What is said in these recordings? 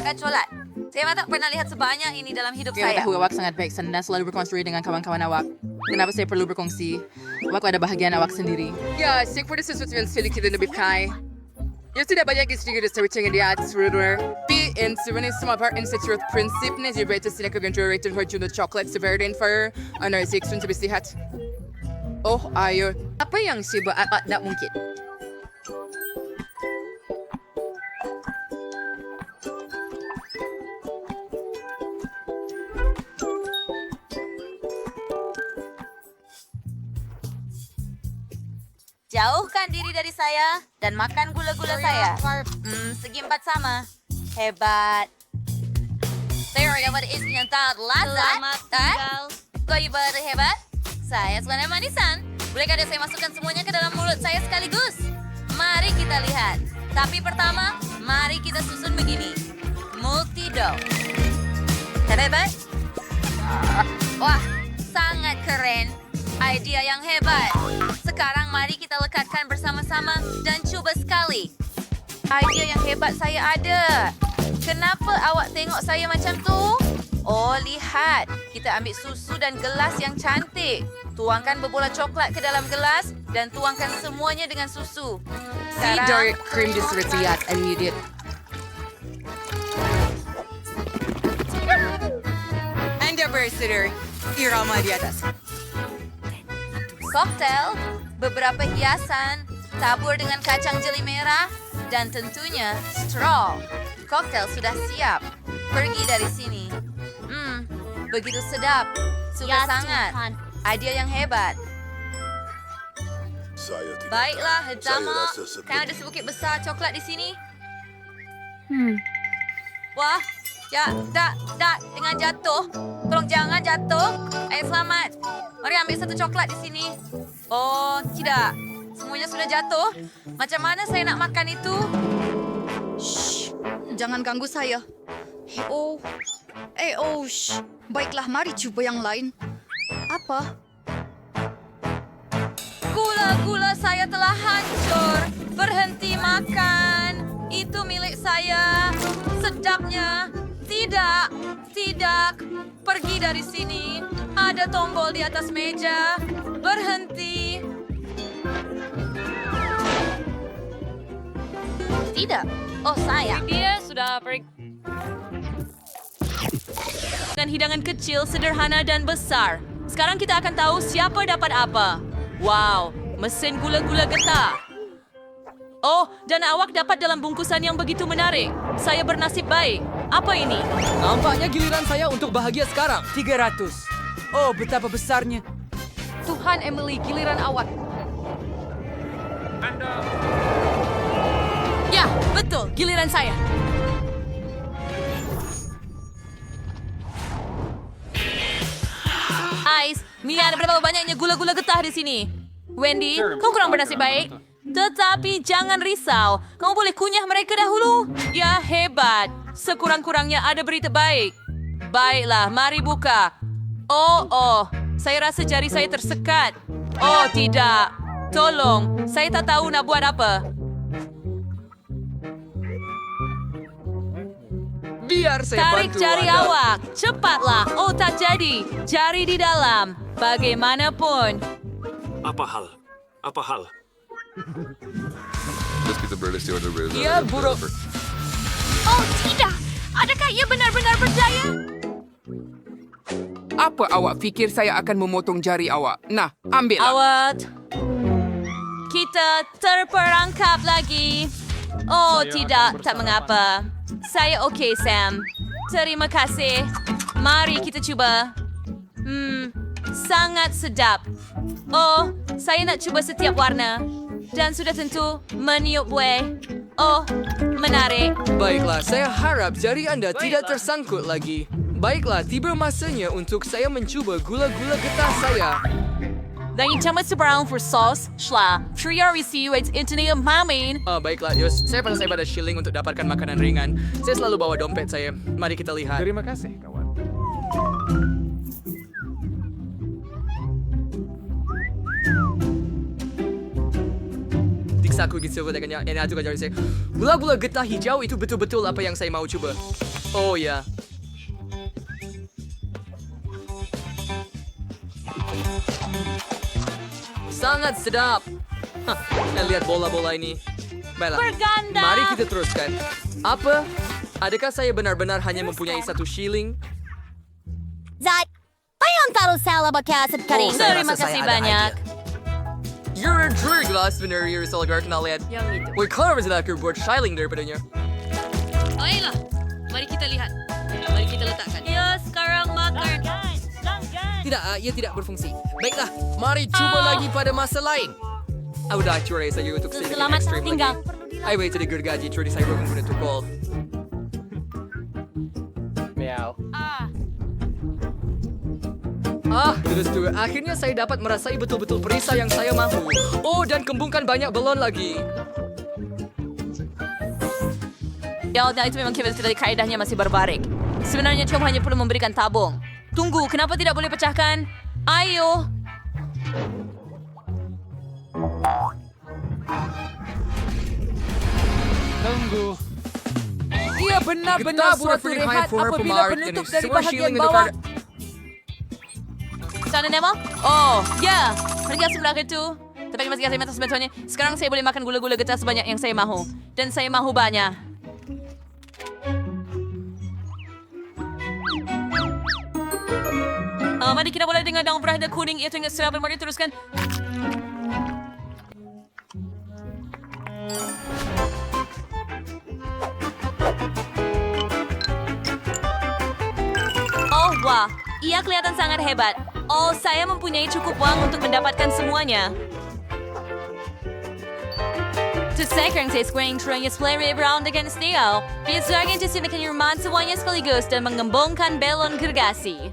colat. Saya tak pernah lihat sebanyak ini dalam hidup Saya saya. tahu awak sangat baik dan selalu berkonsumsi dengan kawan-kawan awak. Kenapa saya perlu berkongsi? Awak ada bahagian awak sendiri. Ya, saya pada sesuatu yang sulit kita lebih kai. Ya sudah banyak istri kita searching di atas seluruh. Tapi sebenarnya semua part institut prinsipnya dia berita sila kegenjur rated for jumlah coklat severity for anar seksun sebab sihat. Oh, ayo. Apa yang siapa tak mungkin? Jauhkan diri dari saya dan makan gula-gula saya. Segi empat sama. Hebat. Saya dapat isi yang tak lazat. Kau ibarat hebat? Saya suka manisan. Bolehkah saya masukkan semuanya ke dalam mulut saya sekaligus? Mari kita lihat. Tapi pertama, mari kita susun begini. Multido. Hebat? Wah, sangat keren. Idea yang hebat. Sekarang mari kita lekatkan bersama-sama dan cuba sekali. Idea yang hebat saya ada. Kenapa awak tengok saya macam tu? Oh, lihat. Kita ambil susu dan gelas yang cantik. Tuangkan berbola coklat ke dalam gelas dan tuangkan semuanya dengan susu. Si dark cream disretiat immediate. Anda bersedir. Irama di atas. Koktel, beberapa hiasan, tabur dengan kacang jeli merah, dan tentunya straw. Koktel sudah siap. Pergi dari sini. Begitu sedap. Suka sangat. Idea yang hebat. Baiklah, Hejama. Kan ada sebukit besar coklat di sini. Wah, dengan jatuh. Tolong jangan jatuh. Selamat. Mari ambil satu coklat di sini. Oh, tidak. Semuanya sudah jatuh. Macam mana saya nak makan itu? Shh, jangan ganggu saya. Shh. Baiklah, mari cuba yang lain. Apa? Gula-gula saya telah hancur. Berhenti makan. Itu milik saya. Sedapnya. Tidak. Pergi dari sini. Ada tombol di atas meja. Berhenti. Tidak. Oh, saya. Dia sudah pergi. Dengan hidangan kecil, sederhana dan besar. Sekarang kita akan tahu siapa dapat apa. Wow, mesin gula-gula getah. Oh, dan awak dapat dalam bungkusan yang begitu menarik. Saya bernasib baik. Apa ini? Nampaknya giliran saya untuk bahagia sekarang. 300. Oh, betapa besarnya. Tuhan Emily, giliran awak. Ya, betul. Giliran saya. Ais, lihat berapa banyaknya gula-gula getah di sini. Wendy, kau kurang bernasib baik. Tetapi jangan risau, kamu boleh kunyah mereka dahulu. Ya, hebat. Sekurang-kurangnya ada berita baik. Baiklah, mari buka. Oh, saya rasa jari saya tersekat. Oh, tidak. Tolong, saya tak tahu nak buat apa. Biar saya Tarik bantu jari Anda. awak. Cepatlah. Oh, tak jadi. Jari di dalam. Bagaimanapun. Apa hal? Ia buruk. Oh, tidak. Adakah ia benar-benar berdaya? Apa awak fikir saya akan memotong jari awak? Nah, ambillah. Awat. Kita terperangkap lagi. Oh, tidak. Tak mengapa. Saya okey, Sam. Terima kasih. Mari kita cuba. Sangat sedap. Oh, saya nak cuba setiap warna. Dan sudah tentu meniup buih. Oh, menarik. Baiklah, saya harap jari Anda tidak tersangkut lagi. Baiklah, tiba masanya untuk saya mencuba gula-gula getah saya. Dan camat seberang for sauce, shla, priorisi wait intini mamin. Baiklah, Yus. Saya pandai pada shilling untuk dapatkan makanan ringan. Saya selalu bawa dompet saya. Mari kita lihat. Terima kasih, kawan. aku gitu dengan yang itu ajar saya. Gula-gula getah hijau itu betul-betul apa yang saya mau coba. Oh ya. Sangat sedap. Lihat bola-bola ini. Baiklah. Berganda. Mari kita teruskan. Apa? Adakah saya benar-benar hanya mempunyai satu shilling? Zat, ayun taruh salah bakasat karing. saya Terima rasa saya kasih ada banyak. You're a drug lah sebenarnya Salgar kenal lihat. Yang itu. Woi, kalau misalnya aku buat shilling daripadanya. Baiklah, mari kita lihat. Mari kita letakkan. Ya, sekarang makan. Tidak, ia tidak berfungsi. Baiklah, mari coba lagi pada masa lain. Aku dah curai saja untuk sedikit Selamat ekstrim tinggal. lagi. Ay, wait, jadi gergaji curai saya menggunakan untuk call. Terus tuh, akhirnya saya dapat merasai betul-betul perisa yang saya mahu. Oh, dan kembungkan banyak balon lagi. Ya, itu memang kira dari kaedahnya masih barbarik. Sebenarnya Chom hanya perlu memberikan tabung. Tunggu, kenapa tidak boleh pecahkan? Ayo. Ia benar-benar suatu rehat apabila penutup dari bahagian bawah. Sana Nemo? Oh, ya. Terima kasih sebelah itu. Tapi masih kasih atas bantuannya. Sekarang saya boleh makan gula-gula getah sebanyak yang saya mahu. Dan saya mahu banyak. Mari kita boleh dengar daun berada kuning. Ia tengah siapa. Mari teruskan. Oh, wah. Ia kelihatan sangat hebat. Oh, saya mempunyai cukup uang untuk mendapatkan semuanya. Sekarang saya squaring terangnya play round against Neo. Biasanya disinikan rumah semuanya sekaligus dan mengembangkan balon gergasi.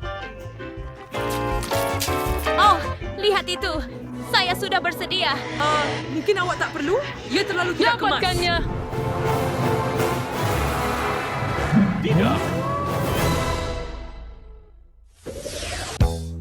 Oh, lihat itu. Saya sudah bersedia. Mungkin awak tak perlu? Ia terlalu tidak kemas. Dapatkannya. Tidak.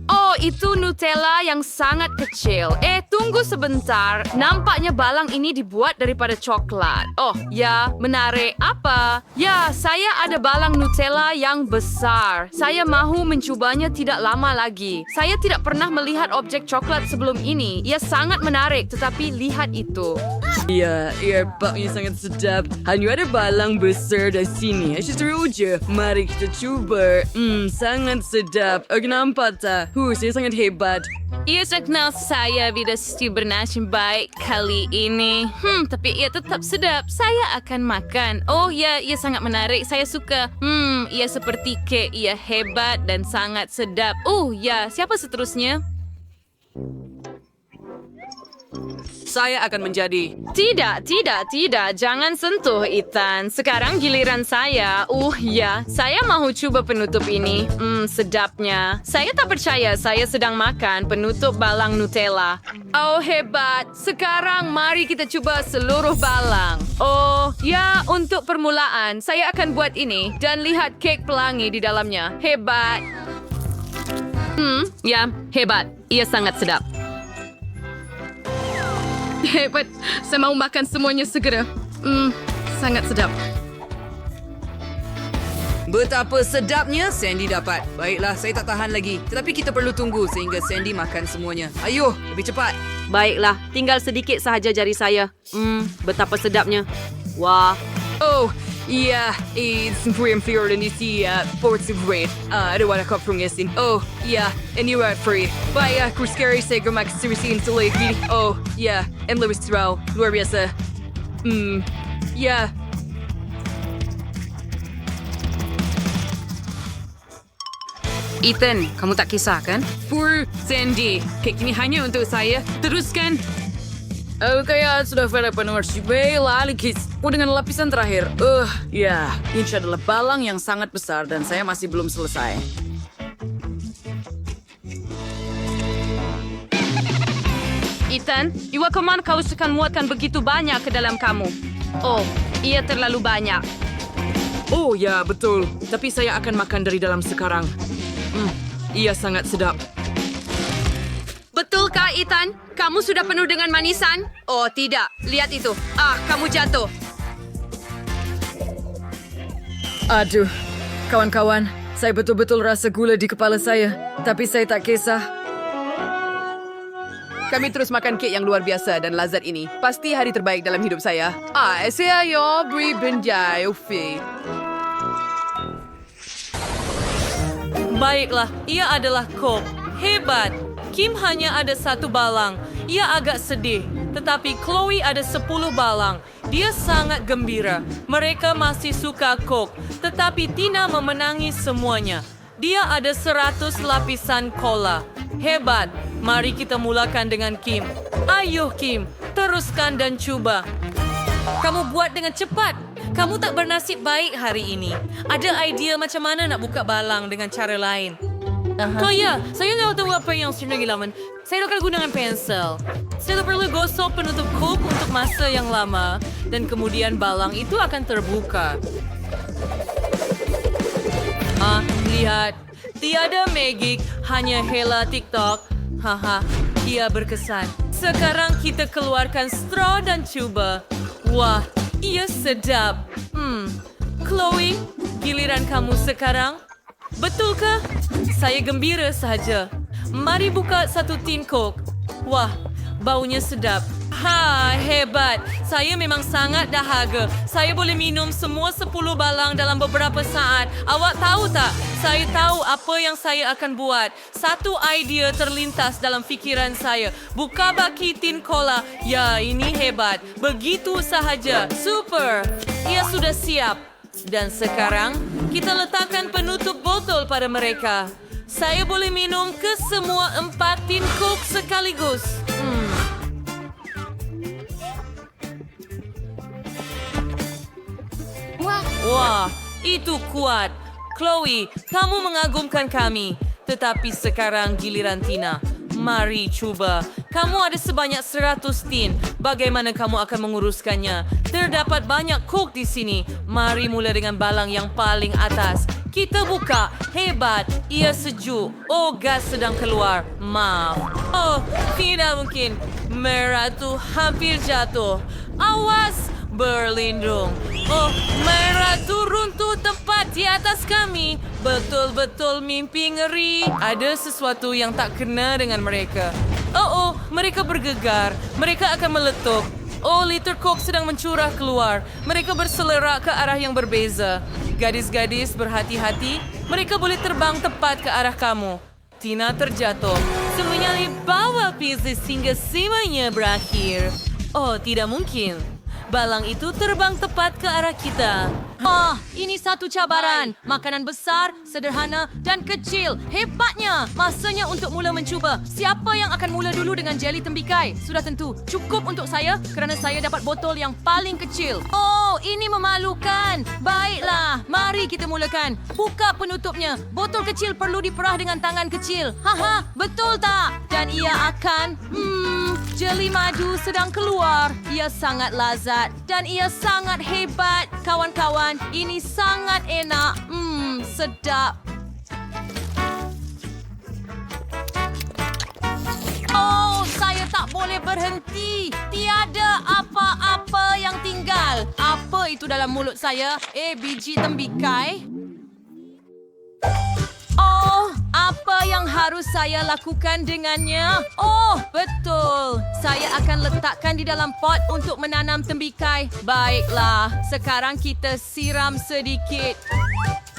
Oh, itu Nutella yang sangat kecil. Tunggu sebentar. Nampaknya balang ini dibuat daripada coklat. Oh, ya, menarik. Apa? Ya, saya ada balang Nutella yang besar. Saya mahu mencobanya tidak lama lagi. Saya tidak pernah melihat objek coklat sebelum ini. Ia sangat menarik, tetapi lihat itu. Iya, baknya sangat sedap. Hanya ada balang besar di sini. Seru je. Mari kita coba. Sangat sedap. Kenapa tak? Saya sangat hebat. Ia kenal saya bila bernasib baik kali ini. Tapi ia tetap sedap. Saya akan makan. Oh ya, ia sangat menarik. Saya suka. Ia seperti kek. Ia hebat dan sangat sedap. Oh ya, siapa seterusnya? Saya akan menjadi. Tidak. Jangan sentuh, Ethan. Sekarang giliran saya. Ya. Saya mahu coba penutup ini. Sedapnya. Saya tak percaya saya sedang makan penutup balang Nutella. Oh, hebat. Sekarang mari kita coba seluruh balang. Oh, ya. Untuk permulaan, saya akan buat ini. Dan lihat kek pelangi di dalamnya. Hebat. Ya. Hebat. Ia sangat sedap. Hebat. Saya mau makan semuanya segera. Sangat sedap. Betapa sedapnya Sandy dapat. Baiklah, saya tak tahan lagi. Tetapi kita perlu tunggu sehingga Sandy makan semuanya. Ayuh, lebih cepat. Baiklah, tinggal sedikit sahaja jari saya. Betapa sedapnya. Wah. Oh, iya. It's inferior dan isi ports of red. Ada warna kopong yasin. Oh, iya. And you are free. Baik, aku scary saya gemak seriusin selagi. Oh, iya. And lebih seru. Luar biasa. Ya. Ethan, kamu tak kisah kan? For Sandy, kek ini hanya untuk saya. Teruskan. Kaya sudah pada pendengar si Bella Likis. Dengan lapisan terakhir. Ya, ini adalah balang yang sangat besar dan saya masih belum selesai. Ethan, Iwa kemana kau suka muatkan begitu banyak ke dalam kamu? Oh, ia terlalu banyak. Oh ya, betul. Tapi saya akan makan dari dalam sekarang. Ia sangat sedap. Betul. Betulkah, Ethan? Kamu sudah penuh dengan manisan? Oh, tidak. Lihat itu. Kamu jatuh. Aduh, kawan-kawan, saya betul-betul rasa gula di kepala saya. Tapi saya tak kisah. Kami terus makan kek yang luar biasa dan lazat ini. Pasti hari terbaik dalam hidup saya. Saya beri benjai, Ufi. Baiklah, ia adalah Coke. Hebat. Kim hanya ada 1 balang. Ia agak sedih. Tetapi Chloe ada 10 balang. Dia sangat gembira. Mereka masih suka Coke. Tetapi Tina memenangi semuanya. Dia ada 100 lapisan cola. Hebat. Mari kita mulakan dengan Kim. Ayo Kim, teruskan dan cuba. Kamu buat dengan cepat. Kamu tak bernasib baik hari ini. Ada idea macam mana nak buka balang dengan cara lain? Oh ya, saya tahu apa yang sedang dilakukan. Saya akan gunakan pensel. Saya perlu gosok penutup Coke untuk masa yang lama. Dan kemudian balang itu akan terbuka. Lihat. Tiada magik, hanya Hela TikTok. Haha, ia berkesan. Sekarang kita keluarkan straw dan cuba. Wah, ia sedap. Chloe, giliran kamu sekarang. Betulkah? Saya gembira sahaja. Mari buka 1 tin Coke. Wah, baunya sedap. Hebat. Saya memang sangat dahaga. Saya boleh minum semua 10 balang dalam beberapa saat. Awak tahu tak? Saya tahu apa yang saya akan buat. Satu idea terlintas dalam fikiran saya. Buka baki tin cola. Ya, ini hebat. Begitu sahaja. Super. Ia sudah siap. Dan sekarang, kita letakkan penutup botol pada mereka. Saya boleh minum ke semua 4 tin Coke sekaligus. Wah, itu kuat. Chloe, kamu mengagumkan kami. Tetapi sekarang giliran Tina. Mari cuba. Kamu ada sebanyak 100 tin. Bagaimana kamu akan menguruskannya? Terdapat banyak Coke di sini. Mari mula dengan balang yang paling atas. Kita buka. Hebat. Ia sejuk. Oh, gas sedang keluar. Maaf. Oh, tidak mungkin. Merah tu hampir jatuh. Awas. Berlindung. Oh, merah tu runtuh tepat di atas kami. Betul-betul mimpi ngeri. Ada sesuatu yang tak kena dengan mereka. Oh, mereka bergegar. Mereka akan meletup. Oh, liter Coke sedang mencurah keluar. Mereka berselerak ke arah yang berbeza. Gadis-gadis berhati-hati. Mereka boleh terbang tepat ke arah kamu. Tina terjatuh. Semuanya di bawah pieces hingga semuanya berakhir. Oh, tidak mungkin. Balang itu terbang tepat ke arah kita. Ini satu cabaran. Makanan besar, sederhana dan kecil. Hebatnya. Masanya untuk mula mencuba. Siapa yang akan mula dulu dengan jeli tembikai? Sudah tentu. Cukup untuk saya kerana saya dapat botol yang paling kecil. Oh, ini memalukan. Baiklah, mari kita mulakan. Buka penutupnya. Botol kecil perlu diperah dengan tangan kecil. Betul tak? Dan ia akan... jeli madu sedang keluar. Ia sangat lazat dan ia sangat hebat. Kawan-kawan, ini sangat enak. Sedap. Oh, saya tak boleh berhenti. Tiada apa-apa yang tinggal. Apa itu dalam mulut saya? Biji tembikai? Oh, apa yang harus saya lakukan dengannya? Oh, betul. Saya akan letakkan di dalam pot untuk menanam tembikai. Baiklah, sekarang kita siram sedikit.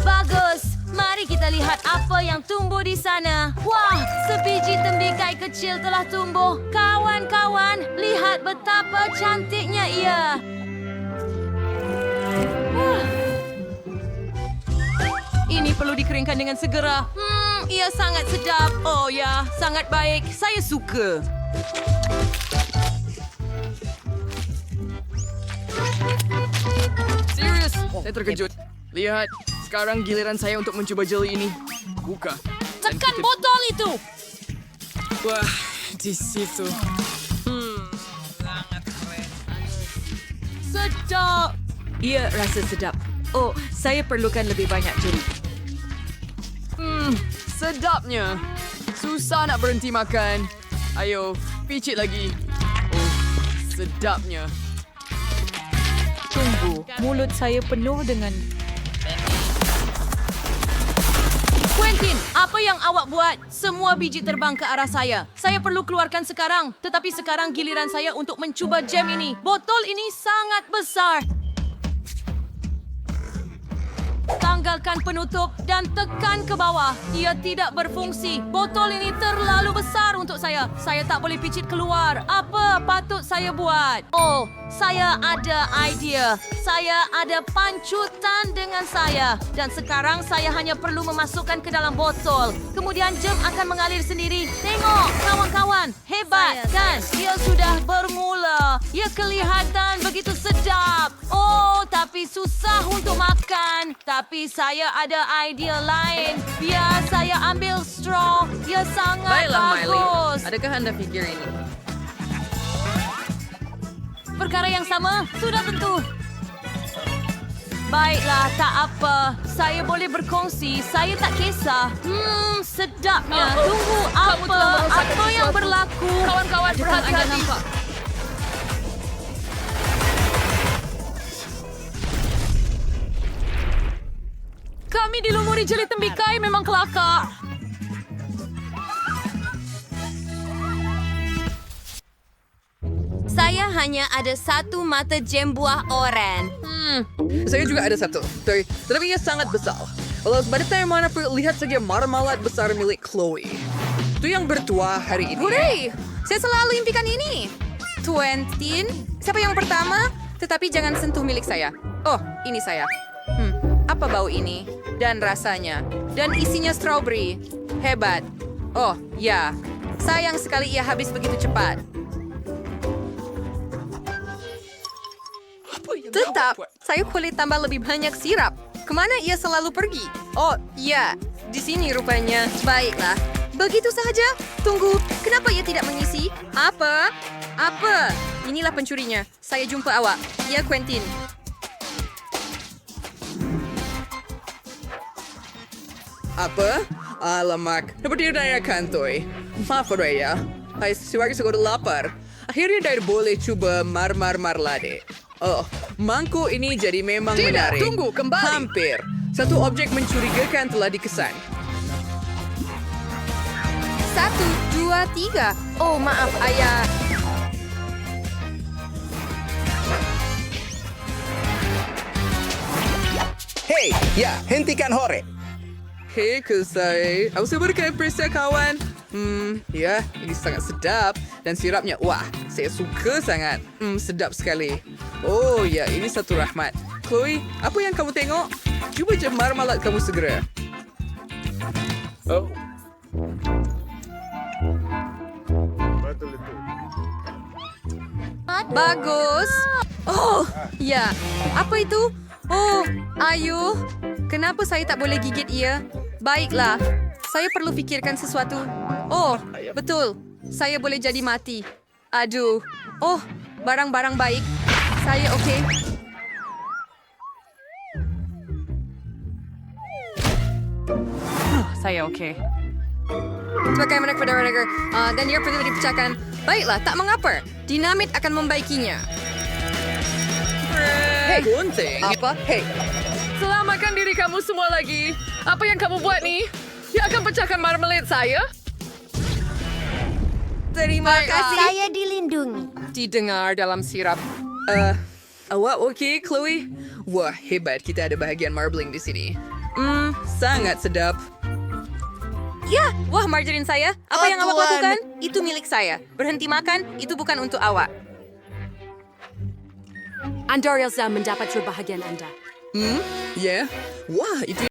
Bagus. Mari kita lihat apa yang tumbuh di sana. Wah, sebiji tembikai kecil telah tumbuh. Kawan-kawan, lihat betapa cantiknya ia. Ini perlu dikeringkan dengan segera. Ia sangat sedap. Oh ya, sangat baik. Saya suka. Serius, saya terkejut. Lihat, sekarang giliran saya untuk mencoba jeli ini. Buka. Tekan botol itu. Wah, di situ. Sangat keren. Sedap. Ia rasa sedap. Oh, saya perlukan lebih banyak jeli. Sedapnya. Susah nak berhenti makan. Ayo, picit lagi. Oh, sedapnya. Tunggu, mulut saya penuh dengan... Quentin, apa yang awak buat? Semua biji terbang ke arah saya. Saya perlu keluarkan sekarang. Tetapi sekarang giliran saya untuk mencuba jam ini. Botol ini sangat besar. Tanggalkan penutup dan tekan ke bawah. Ia tidak berfungsi. Botol ini terlalu besar untuk saya. Saya tak boleh picit keluar. Apa patut saya buat? Oh, saya ada idea. Saya ada pancutan dengan saya. Dan sekarang saya hanya perlu memasukkan ke dalam botol. Kemudian jam akan mengalir sendiri. Tengok, kawan-kawan. Hebat, kan? Ia sudah bermula. Ia kelihatan begitu sedap. Oh, tapi susah untuk makan. Tapi saya ada idea lain. Biar saya ambil straw. Ia sangat Baiklah, Miley. bagus. Adakah anda fikir ini? Perkara yang sama? Sudah tentu. Baiklah, tak apa. Saya boleh berkongsi. Saya tak kisah. Sedapnya. Tunggu, apa yang berlaku? Kawan-kawan, berhati-hati. Kami dilumuri jeli tembikai memang kelakar. Saya hanya ada satu mata jam buah oren. Saya juga ada satu. Tetapi ia sangat besar. Walau pada time mana lihat saja marmalat besar milik Chloe. Itu yang bertuah hari ini. Hooray! Saya selalu impikan ini. Quentin, siapa yang pertama? Tetapi jangan sentuh milik saya. Oh, ini saya. Apa bau ini? Dan rasanya. Dan isinya strawberry. Hebat. Oh, ya. Sayang sekali ia habis begitu cepat. Tetap, saya boleh tambah lebih banyak sirap. Kemana ia selalu pergi? Oh, iya. Di sini rupanya. Baiklah. Begitu saja. Tunggu, kenapa ia tidak mengisi? Apa? Inilah pencurinya. Saya jumpa awak. Ia Quentin. Apa? Alamak, dapat ditanyakan, Toy. Maaf, Raya. Hai, siwagi sudah lapar. Akhirnya dia boleh coba marmalade. Oh, mangkuk ini jadi memang menarik. Tunggu, kembali. Hampir. Satu objek mencurigakan telah dikesan. 1, 2, 3. Oh, maaf, ayah. Hei, ya, hentikan hore. Hei, Kusai. Aku seberkan periksa kawan. Ya, ini sangat sedap. Dan sirapnya, wah, saya suka sangat. Sedap sekali. Oh, ya, ini satu rahmat. Chloe, apa yang kamu tengok? Cuba je marmalat kamu segera. Oh. Bagus. Oh, ya. Apa itu? Oh, ayo. Kenapa saya tak boleh gigit ia? Baiklah. Saya perlu fikirkan sesuatu. Oh, betul. Saya boleh jadi mati. Aduh. Oh, barang-barang baik. Saya okey. Saya okey. Sebagaimana kepada mereka. Dan ia perlu dipecahkan. Baiklah, tak mengapa. Dinamit akan membaikinya. Hei, gunting. Apa? Hei, Selamatkan diri kamu semua lagi. Apa yang kamu buat nih? Dia akan pecahkan marmalade saya? Terima kasih. Saya dilindungi. Didengar dalam sirap. awak okey, Chloe? Wah, hebat. Kita ada bahagian marbling di sini. Sangat sedap. Ya, wah margarin saya. Apa yang awak lakukan? Itu milik saya. Berhenti makan, itu bukan untuk awak. Anda Elsa mendapat bahagian Anda. Ya? Wah, itu